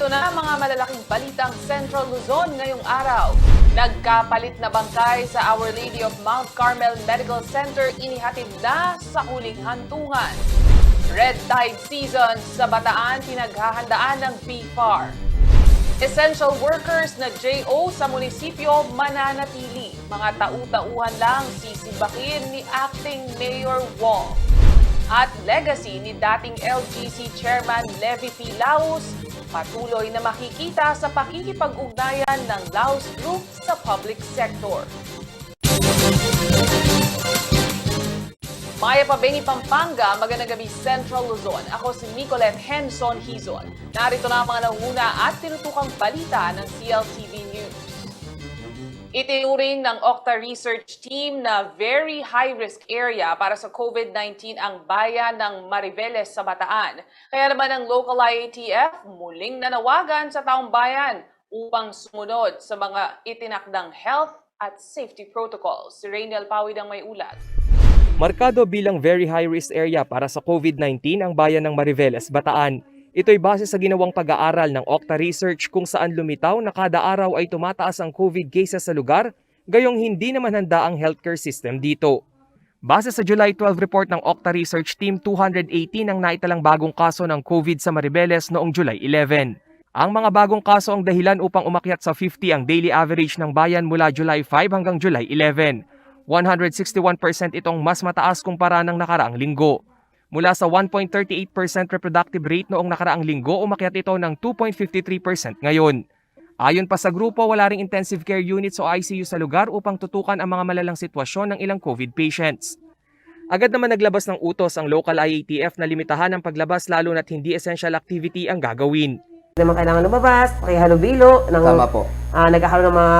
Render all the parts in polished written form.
Ito na ang mga malalaking balitang Central Luzon ngayong araw. Nagkapalit na bangkay sa Our Lady of Mount Carmel Medical Center, inihatid na sa huling hantungan. Red Tide season sa Bataan, pinaghahandaan ng PFAR. Essential workers na JO sa munisipyo mananatili. Mga tau-tauhan lang sisibakin ni Acting Mayor Wong. At legacy ni dating LGC Chairman Levy P. Laos, patuloy na makikita sa pakikipag-ugnayan ng Laos Group sa public sector. Maya Pabengi, Pampanga, magandang gabi Central Luzon. Ako si Nicolette Henson Hizon. Narito na ang mga nanguna at tinutukang balita ng CLTV News. Itinuring ng Octa Research Team na very high-risk area para sa COVID-19 ang bayan ng Mariveles sa Bataan. Kaya naman ang local IATF muling nanawagan sa taong bayan upang sumunod sa mga itinakdang health at safety protocols. Si Rainiel Pawid ang may ulat. Markado bilang very high-risk area para sa COVID-19 ang bayan ng Mariveles, Bataan. Ito'y base sa ginawang pag-aaral ng Octa Research kung saan lumitaw na kada araw ay tumataas ang COVID cases sa lugar, gayong hindi naman handa ang healthcare system dito. Base sa July 12 report ng Octa Research Team, 218 ang naitalang bagong kaso ng COVID sa Mariveles noong July 11. Ang mga bagong kaso ang dahilan upang umakyat sa 50 ang daily average ng bayan mula July 5 hanggang July 11. 161% itong mas mataas kumpara ng nakaraang linggo. Mula sa 1.38% reproductive rate noong nakaraang linggo, umakyat ito ng 2.53% ngayon. Ayon pa sa grupo, wala ring intensive care units o ICU sa lugar upang tutukan ang mga malalang sitwasyon ng ilang COVID patients. Agad naman naglabas ng utos ang local IATF na limitahan ang paglabas lalo na't hindi essential activity ang gagawin. Hindi naman kailangan lumabas, pakihalubilo, Tama po. Nagkakaroon ng mga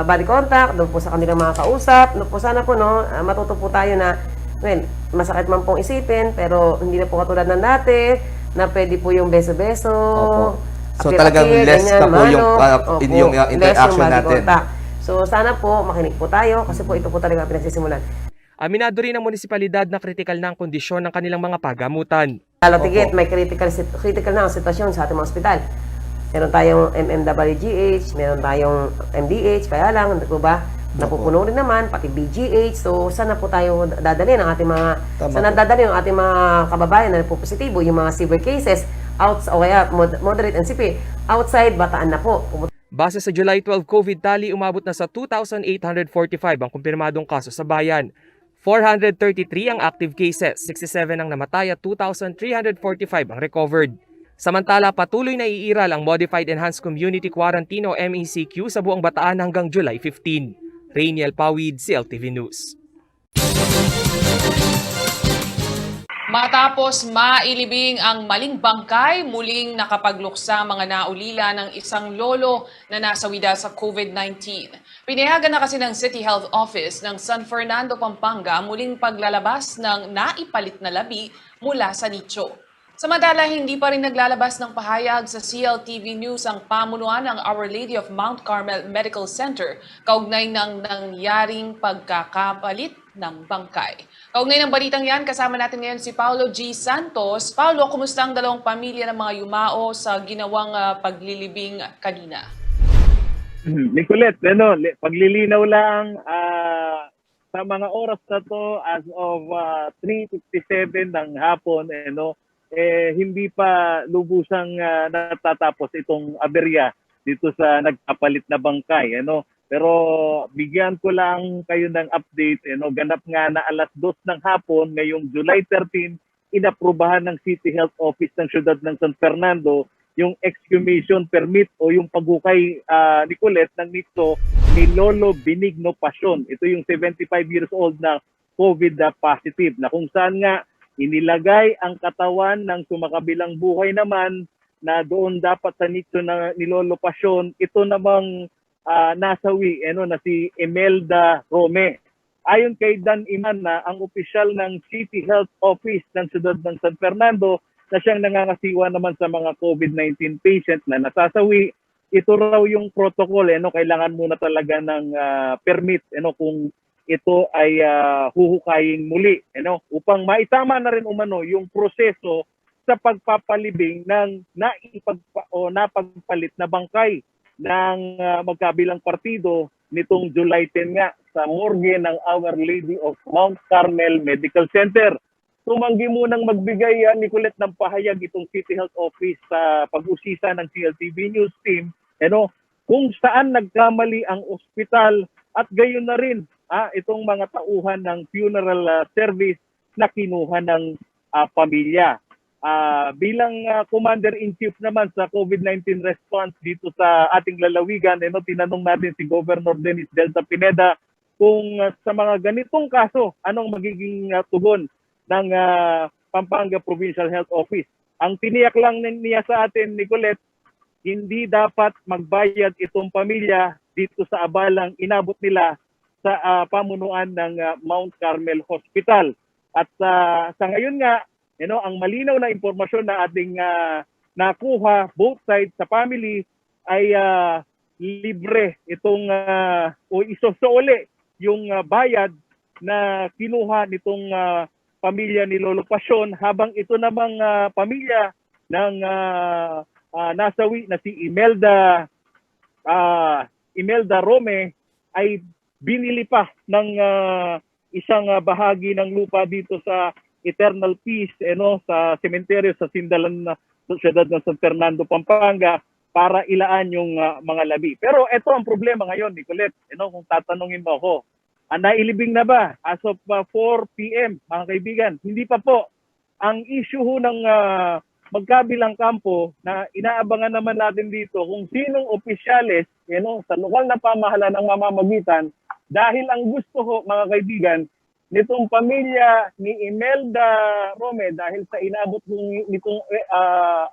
body contact, doon po sa kanilang mga kausap. Doon po sana po, matuto po tayo na, masakit man pong isipin, pero hindi na po katulad ng dati, na pwede po yung beso-beso. Opo. So talagang less na po yung interaction natin. Contact. So sana po, makinig po tayo, kasi po ito po talaga pinagsisimulan. Aminado rin ang munisipalidad na kritikal na ang kondisyon ng kanilang mga pagamutan. Lalo tigit, may critical na ang sitwasyon sa ating mga ospital. Meron tayong MMWGH, meron tayong MDH, kaya lang, hindi po ba, napupuno rin naman, pati BGH. So, sana po tayo dadalhin ang ating mga, dadalhin ang ating mga kababayan na po positibo, yung mga severe cases, o kaya moderate and severe, outside, Bataan na po. Base sa July 12 COVID tally, umabot na sa 2,845 ang kumpirmadong kaso sa bayan. 433 ang active cases, 67 ang namatay at 2,345 ang recovered. Samantala, patuloy na iiral ang Modified Enhanced Community Quarantine o MECQ sa buong Bataan hanggang July 15. Rainiel Pawid, CLTV News. Matapos mailibing ang maling bangkay, muling nakapagluksa mga naulila ng isang lolo na nasawi dahil sa COVID-19. Pinayagan na kasi ng City Health Office ng San Fernando, Pampanga muling paglalabas ng naipalit na labi mula sa nicho. Samantala, hindi pa rin naglalabas ng pahayag sa CLTV News ang pamunuan ng Our Lady of Mount Carmel Medical Center kaugnay ng nangyaring pagkakapalit ng bangkay. Kaugnay ng balitang yan, kasama natin ngayon si Paulo G. Santos. Paulo, kumusta ang dalawang pamilya ng mga yumao sa ginawang paglilibing kanina? Nicolette, paglilinaw lang sa mga oras na to as of 3:57 ng hapon, hindi pa lubusang natatapos itong aberya dito sa nagpapalit na bangkay. Pero bigyan ko lang kayo ng update. Ganap nga na alas 2 ng hapon, ngayong July 13, inaprubahan ng City Health Office ng siyudad ng San Fernando yung exhumation permit o yung paghukay, Nicolette, ng nito ni Lolo Benigno Pasion. Ito yung 75 years old na COVID positive, na kung saan nga inilagay ang katawan ng sumakabilang buhay naman na doon dapat sa nicho na ni Lolo Pasion. Ito namang nasawi na si Imelda Rome. Ayon kay Dan Imana, ang opisyal ng City Health Office ng siyudad ng San Fernando, na siyang nangangasiwa naman sa mga COVID-19 patient na nasasawi, ito raw yung protocol. Kailangan muna talaga ng permit kung ito ay huhukayin muli upang maitama na rin umano yung proseso sa pagpapalibing ng napagpalit na bangkay ng magkabilang partido nitong July 10 nga sa morgue ng Our Lady of Mount Carmel Medical Center. Tumanggi munang magbigay Nicolette ng pahayag itong City Health Office sa pag-usisa ng CLTV News Team kung saan nagkamali ang ospital at gayon na rin itong mga tauhan ng funeral service na kinuha ng pamilya. Bilang Commander-in-Chief naman sa COVID-19 response dito sa ating lalawigan, tinanong natin si Governor Dennis Delta Pineda kung sa mga ganitong kaso, anong magiging tugon ng Pampanga Provincial Health Office. Ang tiniyak lang niya sa atin, Nicolette, hindi dapat magbayad itong pamilya dito sa abalang inabot nila sa pamunuan ng Mount Carmel Hospital. At sa ngayon nga, ang malinaw na impormasyon na ating nakuha both sides sa family ay libre itong o isosoole yung bayad na kinuha nitong pamilya ni Lolo Pasyon, habang ito namang pamilya ng nasawi na si Imelda Rome ay binili pa ng isang bahagi ng lupa dito sa Eternal Peace sa sementeryo sa Sindalan na siyudad ng San Fernando, Pampanga para ilaan yung mga labi. Pero ito ang problema ngayon, Nicolette, kung tatanungin mo ako, nailibing na ba as of 4 p.m. mga kaibigan? Hindi pa po. Ang issue ng magkabilang kampo na inaabangan naman natin dito kung sinong opisyales sa lokal na pamahalaan ang mamamagitan, dahil ang gusto ko, mga kaibigan, nitong pamilya ni Imelda Rome, dahil sa inabot nitong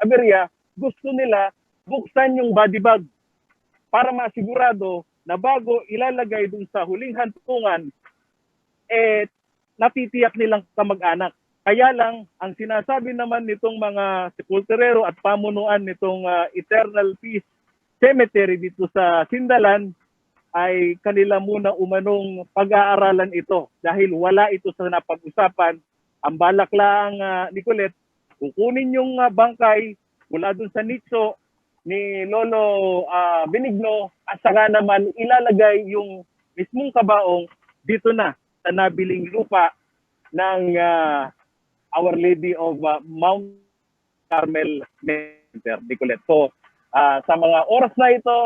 aberya, gusto nila buksan yung body bag para masigurado na bago ilalagay dun sa huling hantungan, natitiyak nilang kamag-anak. Kaya lang, ang sinasabi naman nitong mga sepulturero at pamunuan nitong Eternal Peace Cemetery dito sa Sindalan, ay kanila muna umanong pag-aaralan ito dahil wala ito sa napag-usapan. Ang balak lang, Nicolette, kukunin yung bangkay mula dun sa nicho ni Lolo Benigno at saka naman ilalagay yung mismong kabaong dito na sa nabiling lupa ng Our Lady of Mount Carmel Center, Nicolette. So, sa mga oras na ito,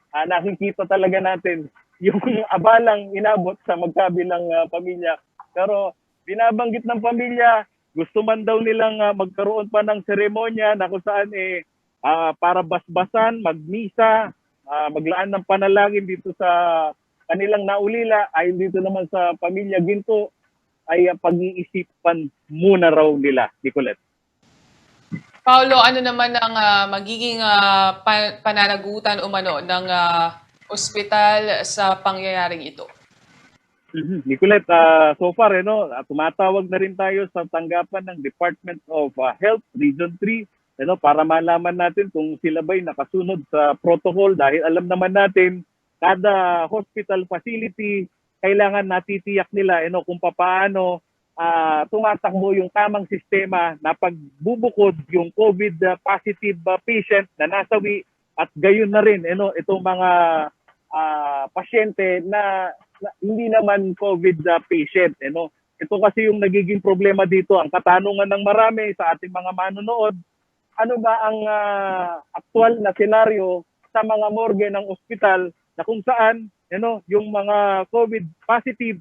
nakikita talaga natin yung abalang inabot sa magkabilang pamilya. Pero binabanggit ng pamilya, gusto man daw nilang magkaroon pa ng seremonya na kung saan para basbasan, magmisa, maglaan ng panalangin dito sa kanilang naulila, ay dito naman sa pamilya Ginto ay pag-iisipan muna raw nila, Nicolette. Paolo, ano naman ang magiging pananagutan umano ng ospital sa pangyayaring ito? Nicolette, so far, tumatawag na rin tayo sa tanggapan ng Department of Health Region 3 para malaman natin kung sila ba'y nakasunod sa protocol, dahil alam naman natin kada hospital facility kailangan natitiyak nila kung paano tumatakbo yung tamang sistema na pagbubukod yung COVID positive patient na nasawi, at gayon na rin itong mga pasyente na hindi naman COVID patient. Ito kasi yung nagiging problema dito. Ang katanungan ng marami sa ating mga manonood, ano ba ang aktual na senaryo sa mga morgue ng ospital na kung saan yung mga COVID positive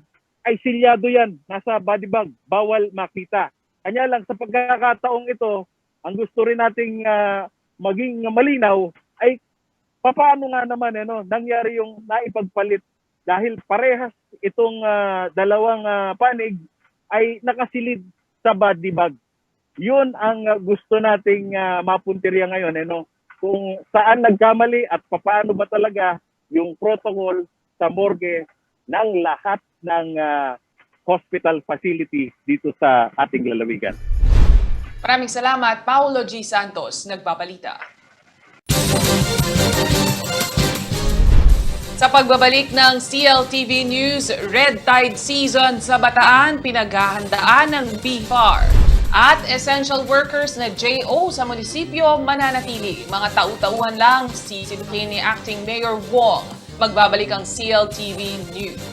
ay silyado yan, nasa body bag, bawal makita. Kanya lang sa pagkakataong ito, ang gusto rin nating maging malinaw ay paano nga naman nangyari yung naipagpalit, dahil parehas itong dalawang panig ay nakasilid sa body bag. Yun ang gusto nating mapuntirya ngayon, kung saan nagkamali at paano ba talaga yung protocol sa morgue ng lahat ng hospital facility dito sa ating lalawigan. Maraming salamat, Paolo G. Santos, nagbabalita. Sa pagbabalik ng CLTV News, Red Tide Season sa Bataan, pinaghahandaan ng BFAR. At essential workers na JO sa munisipyo mananatili. Mga tau-tauhan lang, sisibukin ni Acting Mayor Wong. Magbabalik ang CLTV News.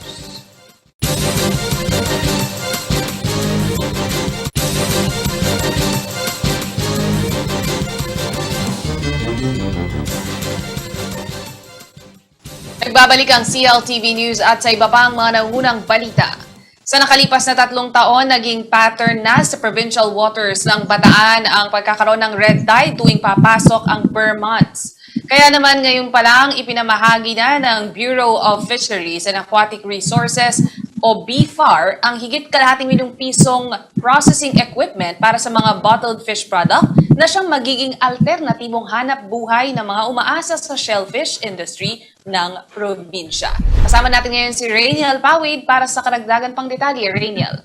Nagbabalik ang CLTV News at sa iba pang mga nangunang balita. Sa nakalipas na 3 taon, naging pattern na sa provincial waters ng Bataan ang pagkakaroon ng red tide tuwing papasok ang per months. Kaya naman ngayon pa lang ipinamahagi na ng Bureau of Fisheries and Aquatic Resources o BFAR ang higit kalahating milyong pisong processing equipment para sa mga bottled fish product na siyang magiging alternatibong hanap buhay ng mga umaasa sa shellfish industry ng probinsya. Kasama natin ngayon si Rainiel Pawid para sa karagdagan pang detalye. Rainiel.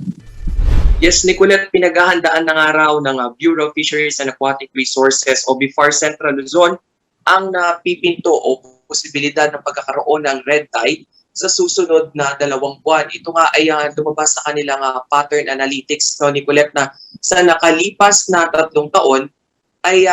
Yes, Nicolette, pinaghahandaan ng araw ng Bureau of Fisheries and Aquatic Resources o BFAR Central Luzon ang napipinto o posibilidad ng pagkakaroon ng red tide sa susunod na 2 buwan. Ito nga ay lumabas sa kanilang pattern analytics, no, Nicolette, na sa nakalipas na 3 taon ay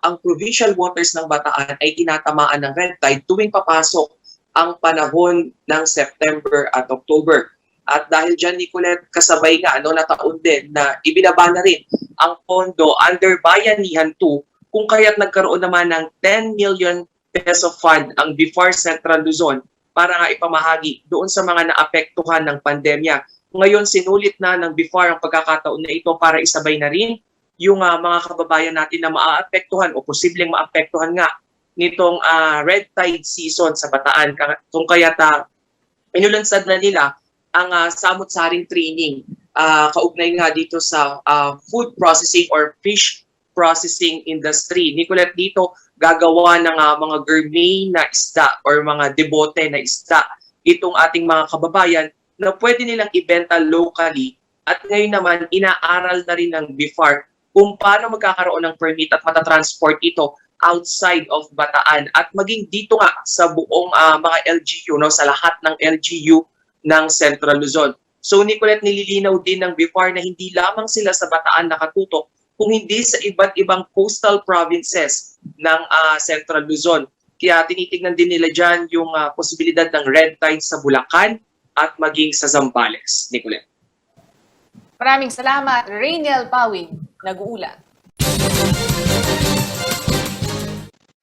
ang provincial waters ng Bataan ay tinatamaan ng red tide tuwing papasok ang panahon ng September at October. At dahil dyan, Nicolette, kasabay nga na taon din na ibinaba na rin ang pondo under Bayanihan 2 kung kaya't nagkaroon naman ng 10 million peso fund ang BFAR Central Luzon para nga ipamahagi doon sa mga naapektuhan ng pandemya. Ngayon, sinulit na ng BFAR ang pagkakataon na ito para isabay na rin yung mga kababayan natin na maapektuhan o posibleng maapektuhan nga nitong red tide season sa Bataan. Kung kaya't inulansad na nila ang samot-saring training kaugnay nga dito sa food processing or fish processing industry. Nicolette, dito gagawa ng mga gourmet na isda or mga debote na isda itong ating mga kababayan na pwede nilang ibenta locally at ngayon naman inaaral na rin ng BFAR kung paano magkakaroon ng permit at matatransport ito outside of Bataan at maging dito nga sa buong mga LGU, no, sa lahat ng LGU ng Central Luzon. So Nicolette, nililinaw din ng BFAR na hindi lamang sila sa Bataan nakatutok kung hindi sa iba't ibang coastal provinces ng Central Luzon. Kaya tinitignan din nila dyan yung posibilidad ng red tide sa Bulacan at maging sa Zambales. Nicolette. Maraming salamat, Rainiel Pawid, nag-uulat.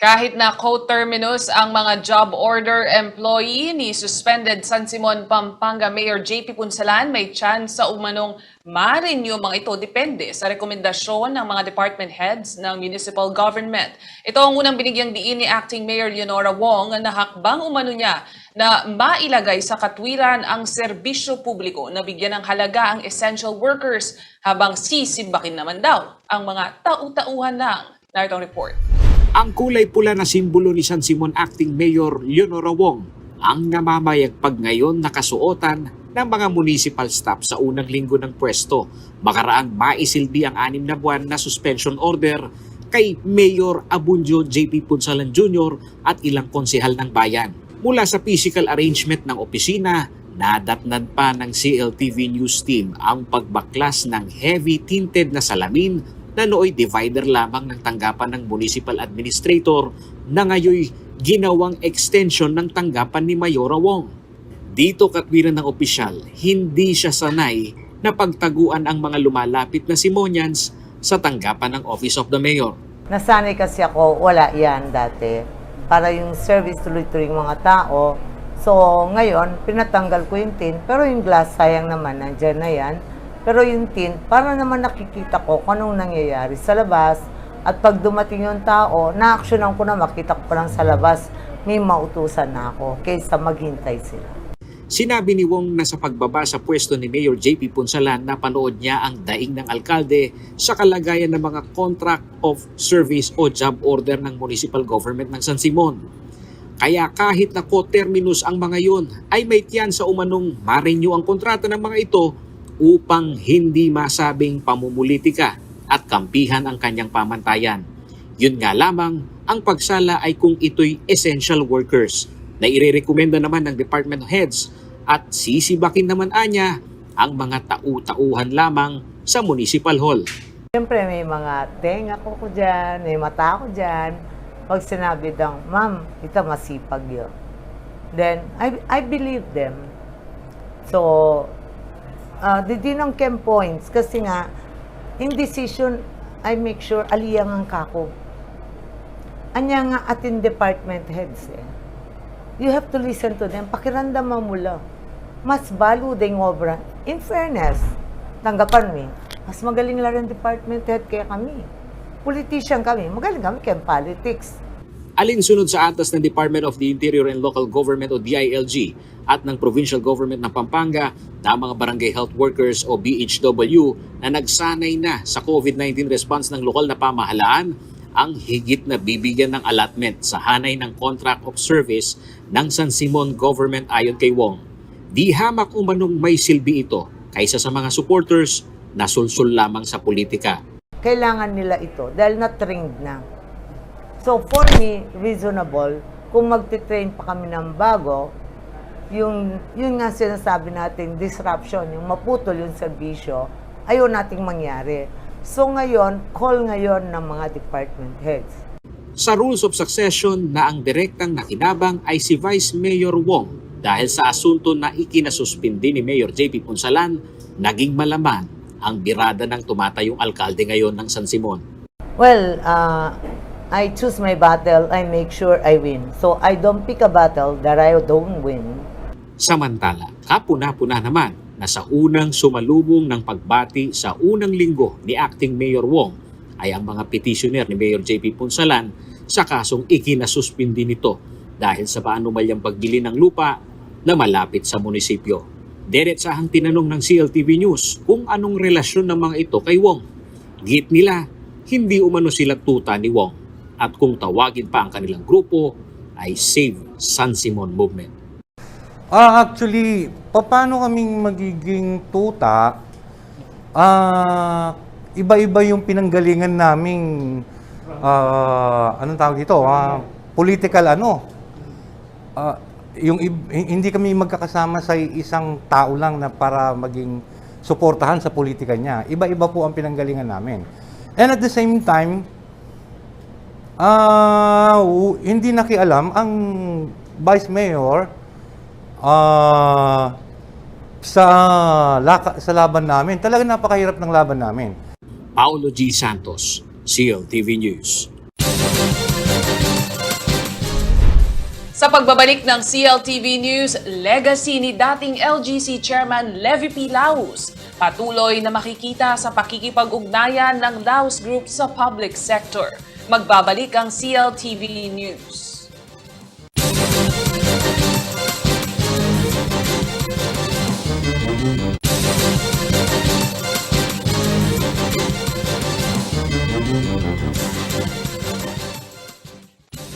Kahit na co-terminus ang mga job order employee ni suspended San Simon, Pampanga Mayor JP Punsalan, may chance sa umanong ma-renew mga ito depende sa rekomendasyon ng mga department heads ng municipal government. Ito ang unang binigyang diin ni Acting Mayor Leonora Wong na hakbang umano niya na mailagay sa katwiran ang serbisyo publiko na bigyan ng halaga ang essential workers habang sisibakin naman daw ang mga tau-tauhan lang. Narito ang report. Ang kulay pula na simbolo ni San Simon Acting Mayor Leonora Wong ang namamayagpag ngayon nakasuotan ng mga municipal staff sa unang linggo ng pwesto. Makaraang maisilbi ang 6 na buwan na suspension order kay Mayor Abundio JP Punsalan Jr. at ilang konsehal ng bayan. Mula sa physical arrangement ng opisina, nadatnan pa ng CLTV News Team ang pagbaklas ng heavy tinted na salamin na nooy divider lamang ng tanggapan ng municipal administrator na ngayoy ginawang extension ng tanggapan ni Mayora Wong. Dito katwiran ng opisyal, hindi siya sanay na pagtaguan ang mga lumalapit na Simonians sa tanggapan ng Office of the Mayor. Nasanay kasi ako, wala yan dati. Para yung service tuloy-tuloy ng mga tao. So ngayon, pinatanggal ko yung tin, pero yung glass sayang naman, nandyan na yan. Pero yung tin, para naman nakikita ko kung anong nangyayari sa labas. At pag dumating yung tao, na-actionan ko na, makita ko pa lang sa labas, may mautusan na ako kaysa maghintay sila. Sinabi ni Wong na sa pagbaba sa pwesto ni Mayor JP Punsalan, napanood niya ang daing ng alkalde sa kalagayan ng mga contract of service o job order ng municipal government ng San Simon. Kaya kahit na co-terminus ang mga yun, ay may tiyan sa umanong ma-renew ang kontrata ng mga ito upang hindi masabing pamumulitika at kampihan ang kanyang pamantayan. Yun nga lamang, ang pagsala ay kung ito'y essential workers na irerekomenda naman ng department heads at sisibakin naman anya ang mga tau-tauhan lamang sa municipal hall. Siyempre, may mga tenga ko dyan, may mata ko dyan. Pag sinabi daw, ma'am, ito masipag yun. Then, I believe them. So, di din ang chem points. Kasi nga, in decision, I make sure aliyang ang kako. Anya nga atin department heads eh. You have to listen to them. Pakiramdam mo mula. Mas balo ding obra. In fairness, tanggapan mo, mas magaling lang ang department head kaya kami. Politician kami, magaling kami kaya politics. Alinsunod sa atas ng Department of the Interior and Local Government o DILG at ng Provincial Government ng Pampanga na mga barangay health workers o BHW na nagsanay na sa COVID-19 response ng lokal na pamahalaan ang higit na bibigyan ng allotment sa hanay ng contract of service ng San Simon Government ayon kay Wong. Di hamak umanong may silbi ito kaysa sa mga supporters na sulsul lamang sa politika. Kailangan nila ito dahil na-trained na. So for me, reasonable, kung magti-train pa kami ng bago, yun nga sinasabi natin, disruption, yung maputol yung serbisyo, ayaw nating mangyari. So ngayon, call ngayon ng mga department heads. Sa rules of succession na ang direktang nakinabang ay si Vice Mayor Wong dahil sa asunto na ikinasuspindi ni Mayor JP Punsalan, naging malaman ang birada ng tumatayong alkalde ngayon ng San Simon. Well, I choose my battle, I make sure I win. So I don't pick a battle that I don't win. Samantala, kapuna-puna naman na sa unang sumalubong ng pagbati sa unang linggo ni Acting Mayor Wong ay ang mga petitioner ni Mayor JP Punsalan sa kasong ikinasuspindi nito dahil sa paanumalyang pagbili ng lupa na malapit sa munisipyo. Diretsahang tinanong ng CLTV News kung anong relasyon ng mga ito kay Wong. Git nila, hindi umano sila tuta ni Wong at kung tawagin pa ang kanilang grupo ay Save San Simon Movement. Actually, paano kaming magiging tuta? Iba-iba yung pinanggalingan naming anong tawag dito? Political hindi kami magkakasama sa isang tao lang na para maging suportahan sa politika niya. Iba-iba po ang pinanggalingan namin. And at the same time, hindi nakialam ang Vice Mayor sa laban namin. Talagang napakahirap ng laban namin. Paulo G. Santos, CLTV News. Sa pagbabalik ng CLTV News, legacy ni dating LGC Chairman Levy P. Laus patuloy na makikita sa pakikipag-ugnayan ng Laus Group sa public sector. Magbabalik ang CLTV News.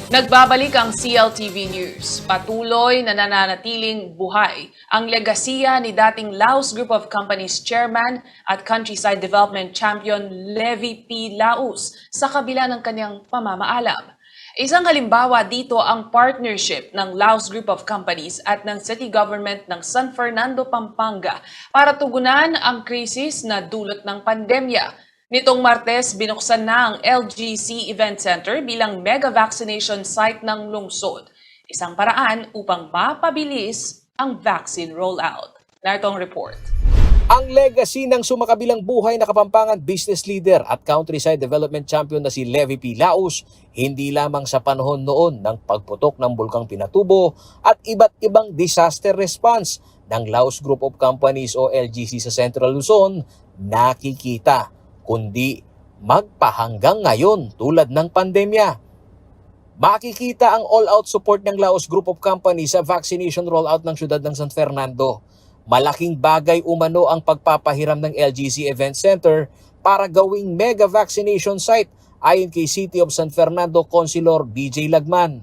Nagbabalik ang CLTV News. Patuloy na nananatiling buhay ang legasiya ni dating Laus Group of Companies Chairman at Countryside Development Champion Levy P. Laus sa kabila ng kanyang pamamaalam. Isang halimbawa dito ang partnership ng Laus Group of Companies at ng City Government ng San Fernando, Pampanga para tugunan ang krisis na dulot ng pandemya. Nitong Martes, binuksan na ang LGC Event Center bilang mega vaccination site ng lungsod. Isang paraan upang mapabilis ang vaccine rollout. Narito ang report. Ang legacy ng sumakabilang buhay na Kapampangan business leader at Countryside Development Champion na si Levy P. Laus, hindi lamang sa panahon noon ng pagputok ng Bulkang Pinatubo at iba't ibang disaster response ng Laus Group of Companies o LGC sa Central Luzon nakikita, kundi magpahanggang ngayon tulad ng pandemya. Makikita ang all-out support ng Laus Group of Companies sa vaccination rollout ng siyudad ng San Fernando. Malaking bagay umano ang pagpapahiram ng LGC Event Center para gawing mega vaccination site ayon kay City of San Fernando Councilor BJ Lagman.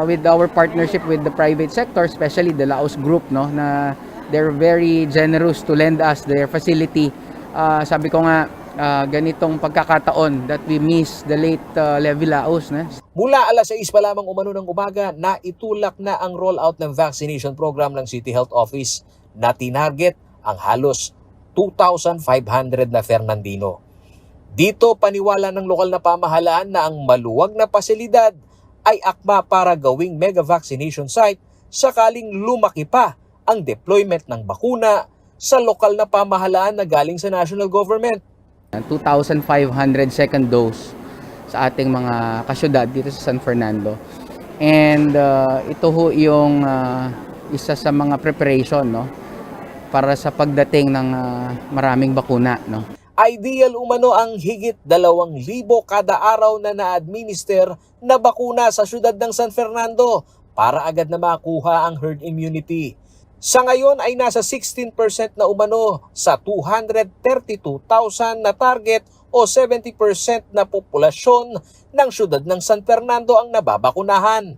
With our partnership with the private sector, especially the Laos Group, no, na they're very generous to lend us their facility. Sabi ko nga, ganitong pagkakataon that we miss the late Levy Laos. Mula alas 6 pa lamang umano ng umaga na itulak na ang rollout ng vaccination program ng City Health Office na tinarget ang halos 2,500 na Fernandino. Dito paniwala ng lokal na pamahalaan na ang maluwag na pasilidad ay akma para gawing mega vaccination site sakaling lumaki pa ang deployment ng bakuna sa lokal na pamahalaan na galing sa national government. 2,500 second dose sa ating mga kasyudad dito sa San Fernando. And ito ho yung isa sa mga preparation, no, para sa pagdating ng maraming bakuna, no. Ideal umano ang higit 2,000 kada araw na na-administer na bakuna sa syudad ng San Fernando para agad na makuha ang herd immunity. Sa ngayon ay nasa 16% na umano sa 232,000 na target o 70% na populasyon ng syudad ng San Fernando ang nababakunahan.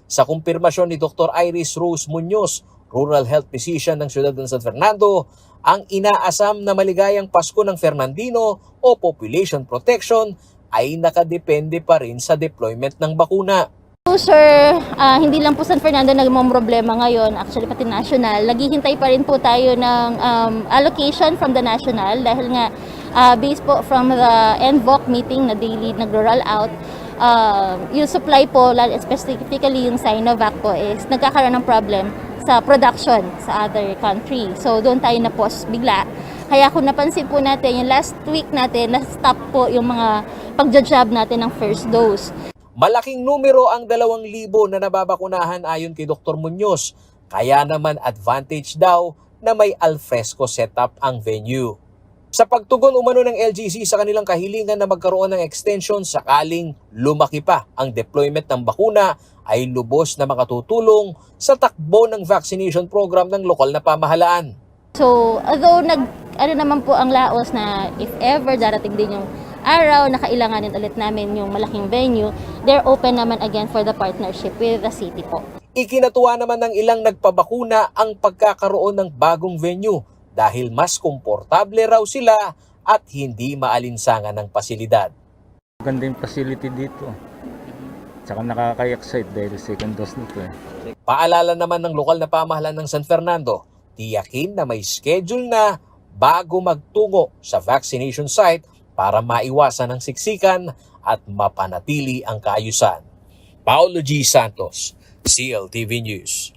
Sa kumpirmasyon ni Dr. Iris Rose Muñoz, Rural Health Physician ng syudad ng San Fernando, ang inaasam na maligayang Pasko ng Fernandino o population protection ay nakadepende pa rin sa deployment ng bakuna. Sir, hindi lang po San Fernando nagmumroblema ngayon, actually pati national. Naghihintay pa rin po tayo ng allocation from the national dahil nga based po from the NVOC meeting na daily nagro-roll out, yung supply po, specifically yung Sinovac po, is nagkakaroon ng problem sa production sa other country. So doon tayo na-pause bigla. Kaya kung napansin po natin, yung last week natin, na-stop po yung mga pagja-job natin ng first dose. Malaking numero ang 2,000 na nababakunahan ayon kay Dr. Muñoz. Kaya naman advantage daw na may alfresco setup ang venue. Sa pagtugon umano ng LGC sa kanilang kahilingan na magkaroon ng extension sakaling lumaki pa ang deployment ng bakuna, ay lubos na makatutulong sa takbo ng vaccination program ng lokal na pamahalaan. So, although naman po ang laos na if ever darating din yung araw na kailanganin ulit namin yung malaking venue, they're open naman again for the partnership with the city po. Ikinatuwa naman ng ilang nagpabakuna ang pagkakaroon ng bagong venue dahil mas komportable raw sila at hindi maalinsangan ng pasilidad. Ganda yung facility dito. Tsaka nakaka-excite dahil second dose nito eh. Paalala naman ng lokal na pamahalaan ng San Fernando, tiyakin na may schedule na bago magtungo sa vaccination site para maiwasan ang siksikan at mapanatili ang kaayusan. Paulo G. Santos, CLTV News.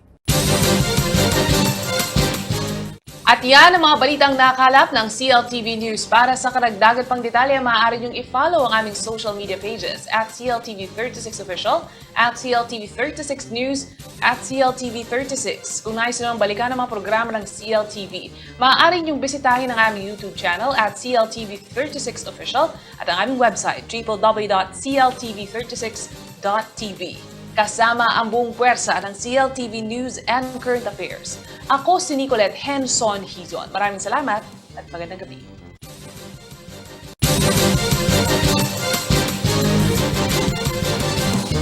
At yan ang mga balitang nakalap ng CLTV News. Para sa karagdagan pang detalye, maaari niyong i-follow ang aming social media pages at CLTV36Official, at CLTV36News, at CLTV36. Kung nais nyo balikan ang mga programa ng CLTV, maaari niyong bisitahin ang aming YouTube channel at CLTV36Official at ang aming website, www.cltv36.tv. Kasama ang buong puwersa ng CLTV News and Current Affairs. Ako si Nicolette Henson Hizon. Maraming salamat at magandang gabi.